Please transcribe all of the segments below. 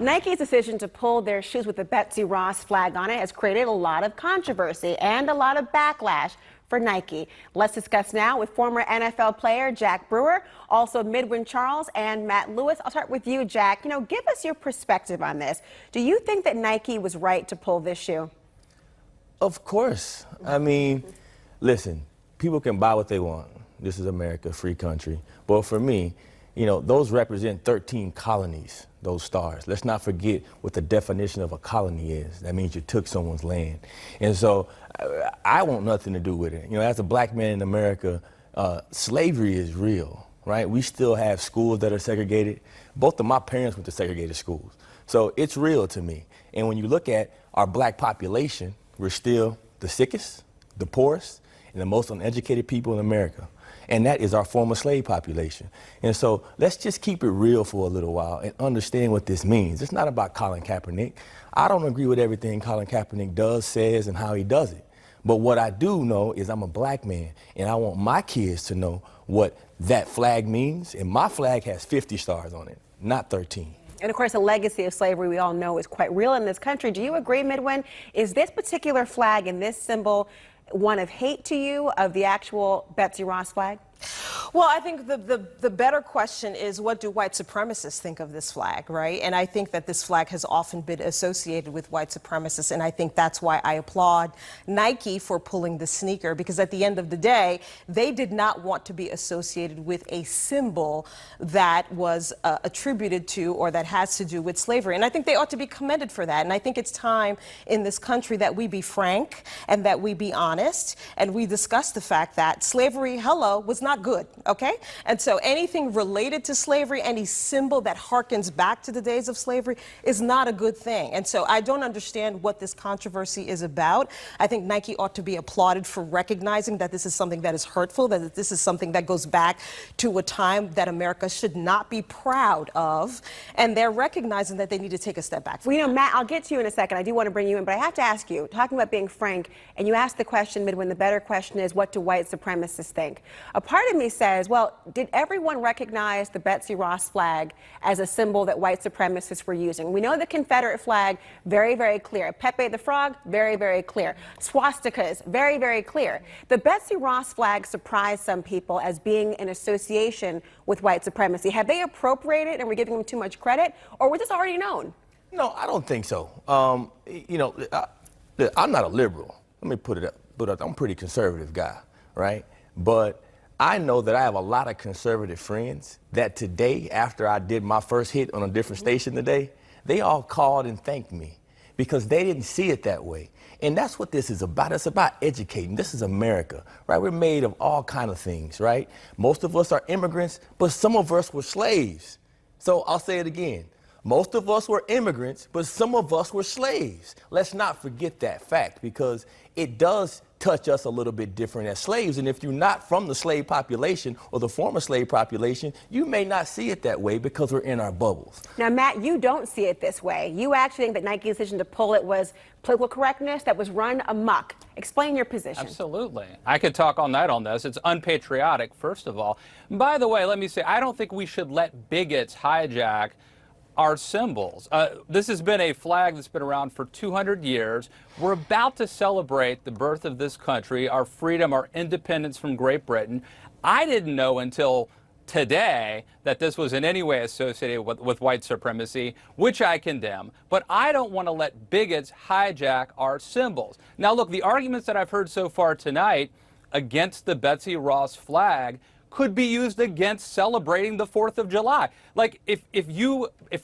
Nike's decision to pull their shoes with the Betsy Ross flag on it has created a lot of controversy and a lot of backlash for Nike. Let's discuss now with former NFL player Jack Brewer, also Midwin Charles and Matt Lewis. I'll start with you, Jack. Give us your perspective on this. Do you think that Nike was right to pull this shoe? Of course. I mean, listen, people can buy what they want. This is America, free country. But for me, those represent 13 colonies, those stars. Let's not forget what the definition of a colony is. That means you took someone's land. And so I want nothing to do with it. As a black man in America, slavery is real, right? We still have schools that are segregated. Both of my parents went to segregated schools. So it's real to me. And when you look at our black population, we're still the sickest, the poorest, and the most uneducated people in America. And that is our former slave population. And so let's just keep it real for a little while and understand what this means. It's not about Colin Kaepernick. I don't agree with everything Colin Kaepernick does, says, and how he does it. But what I do know is I'm a black man, and I want my kids to know what that flag means. And my flag has 50 stars on it, not 13. And of course, the legacy of slavery we all know is quite real in this country. Do you agree, Midwin? Is this particular flag and this symbol one of hate to you, of the actual Betsy Ross flag? Well, I think the better question is, what do white supremacists think of this flag, right? And I think that this flag has often been associated with white supremacists, and I think that's why I applaud Nike for pulling the sneaker, because at the end of the day, they did not want to be associated with a symbol that was attributed to or that has to do with slavery. And I think they ought to be commended for that. And I think it's time in this country that we be frank and that we be honest, and we discuss the fact that slavery, was not good. Okay? And so anything related to slavery, any symbol that harkens back to the days of slavery, is not a good thing. And so I don't understand what this controversy is about. I think Nike ought to be applauded for recognizing that this is something that is hurtful, that this is something that goes back to a time that America should not be proud of. And they're recognizing that they need to take a step back. Well, Matt, I'll get to you in a second. I do want to bring you in, but I have to ask you, talking about being frank, and you asked the question, Midwin, the better question is, what do white supremacists think? A part of me says, well, did everyone recognize the Betsy Ross flag as a symbol that white supremacists were using? We know the Confederate flag, very, very clear. Pepe the Frog, very, very clear. Swastikas, very, very clear. The Betsy Ross flag surprised some people as being in association with white supremacy. Have they appropriated and we're giving them too much credit, or was this already known? No, I don't think so. I'm not a liberal. Let me put it up. I'm a pretty conservative guy, right? But I know that I have a lot of conservative friends that today, after I did my first hit on a different station today, they all called and thanked me because they didn't see it that way. And that's what this is about. It's about educating. This is America, right? We're made of all kinds of things, right? Most of us are immigrants, but some of us were slaves. So I'll say it again. Most of us were immigrants, but some of us were slaves. Let's not forget that fact, because it does touch us a little bit different as slaves. And if you're not from the slave population or the former slave population, you may not see it that way because we're in our bubbles. Now, Matt, you don't see it this way. You actually think that Nike's decision to pull it was political correctness that was run amok. Explain your position. Absolutely. I could talk all night on this. It's unpatriotic, first of all. By the way, let me say, I don't think we should let bigots hijack our symbols. This has been a flag that's been around for 200 years. We're about to celebrate the birth of this country, our freedom, our independence from Great Britain. I didn't know until today that this was in any way associated with white supremacy, which I condemn. But I don't want to let bigots hijack our symbols. Now, look, the arguments that I've heard so far tonight against the Betsy Ross flag could be used against celebrating the 4th of July. Like, if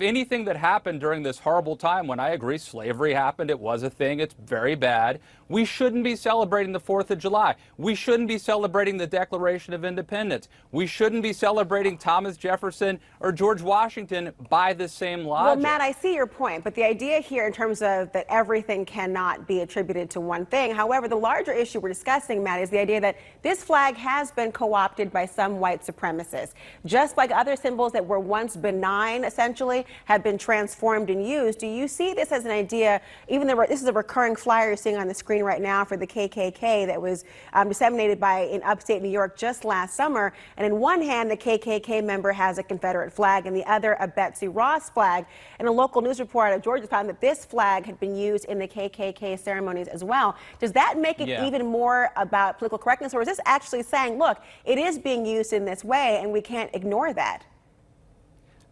anything that happened during this horrible time, when I agree slavery happened, it was a thing, it's very bad, we shouldn't be celebrating the 4th of July. We shouldn't be celebrating the Declaration of Independence. We shouldn't be celebrating Thomas Jefferson or George Washington by the same logic. Well, Matt, I see your point, but the idea here in terms of that everything cannot be attributed to one thing. However, the larger issue we're discussing, Matt, is the idea that this flag has been co-opted by some white supremacists. Just like other symbols that were once benign, essentially, have been transformed and used. Do you see this as an idea, even though this is a recurring flyer you're seeing on the screen right now for the KKK that was disseminated in upstate New York just last summer, and in one hand, the KKK member has a Confederate flag, and the other a Betsy Ross flag. And a local news report out of Georgia found that this flag had been used in the KKK ceremonies as well. Does that make it even more about political correctness, or is this actually saying, look, it is being used in this way, and we can't ignore that?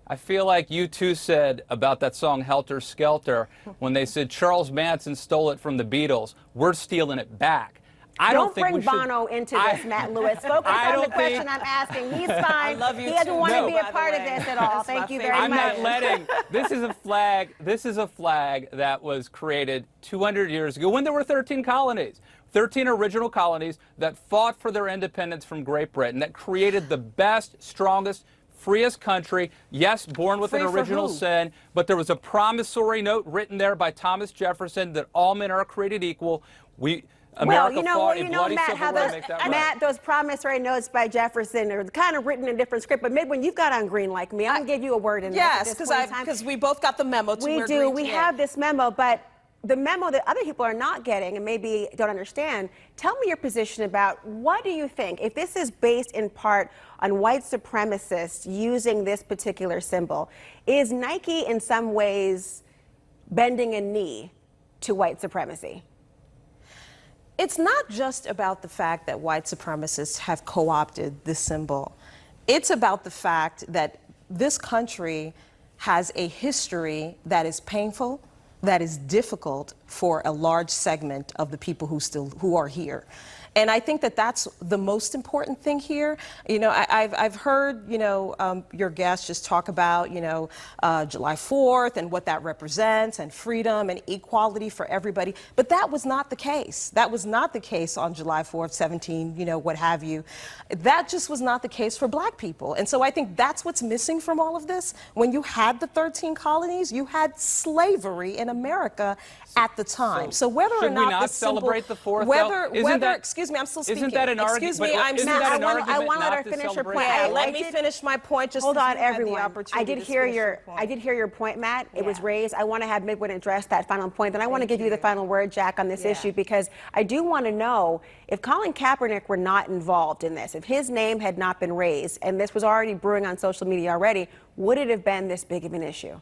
I feel like you too said about that song Helter Skelter when they said Charles Manson stole it from the Beatles. We're stealing it back. Don't bring Bono into this, Matt Lewis. Focus on the question I'm asking. He's fine. I love you he doesn't want to be a by the part of way. this at all. Thank you very much. I'm not letting. This is a flag. This is a flag that was created 200 years ago when there were 13 colonies. 13 original colonies that fought for their independence from Great Britain, that created the best, strongest, freest country. Yes, born with an original sin, but there was a promissory note written there by Thomas Jefferson that all men are created equal. America fought a bloody civil war to make that right. Matt, those promissory notes by Jefferson are kind of written in different script. But Midwin, you've got on green like me. I'm going to give you a word in this. Yes, because we both got the memo. We do. We have this memo, but the memo that other people are not getting and maybe don't understand, tell me your position about what do you think, if this is based in part on white supremacists using this particular symbol, is Nike in some ways bending a knee to white supremacy? It's not just about the fact that white supremacists have co-opted this symbol. It's about the fact that this country has a history that is painful, that is difficult for a large segment of the people who are here. And I think that that's the most important thing here. You know, I've heard, you know, your guests just talk about, you know, July 4th and what that represents and freedom and equality for everybody. But that was not the case. That was not the case on July 4th, 17, you know, what have you. That just was not the case for black people. And so I think that's what's missing from all of this. When you had the 13 colonies, you had slavery in America at the time. So whether or not this symbol, celebrate the 4th, excuse me, I'm still speaking. Isn't that an argument? Excuse me, I'm Matt, I want to let her finish her point. Let me finish my point. Just hold on, everyone. I did hear your point, Matt. It was raised. I want to have Midwin address that final point. Then I want to give you the final word, Jack, on this issue, because I do want to know if Colin Kaepernick were not involved in this, if his name had not been raised, and this was already brewing on social media already, would it have been this big of an issue?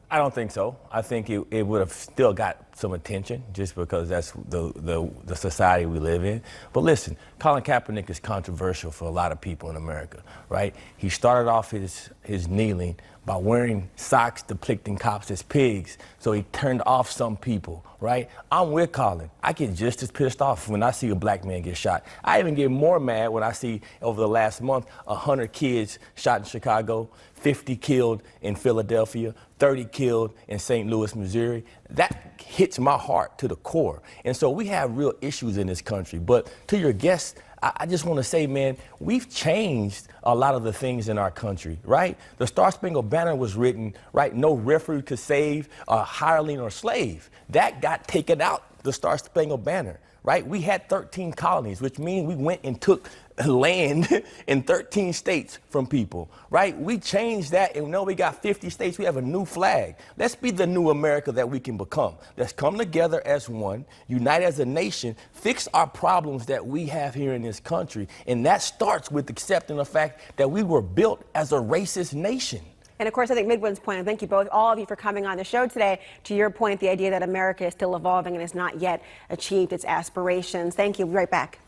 I don't think so. I think it would have still got some attention just because that's the society we live in. But listen, Colin Kaepernick is controversial for a lot of people in America, right? He started off his kneeling by wearing socks depicting cops as pigs, so he turned off some people, right? I'm with Colin. I get just as pissed off when I see a black man get shot. I even get more mad when I see over the last month 100 kids shot in Chicago, 50 killed in Philadelphia, 30 killed in St. Louis, Missouri. That hits my heart to the core. And so we have real issues in this country. But to your guests, I just want to say, man, we've changed a lot of the things in our country, right? The Star-Spangled Banner was written, right? No referee could save a hireling or slave. That got taken out, the Star-Spangled Banner, right? We had 13 colonies, which means we went and took land in 13 states from people, right? We changed that, and now we got 50 states. We have a new flag. Let's be the new America that we can become. Let's come together as one, unite as a nation, fix our problems that we have here in this country, and that starts with accepting the fact that we were built as a racist nation. And of course, I think Midwin's point, and thank you both, all of you, for coming on the show today. To your point, the idea that America is still evolving and has not yet achieved its aspirations. Thank you. We'll be right back.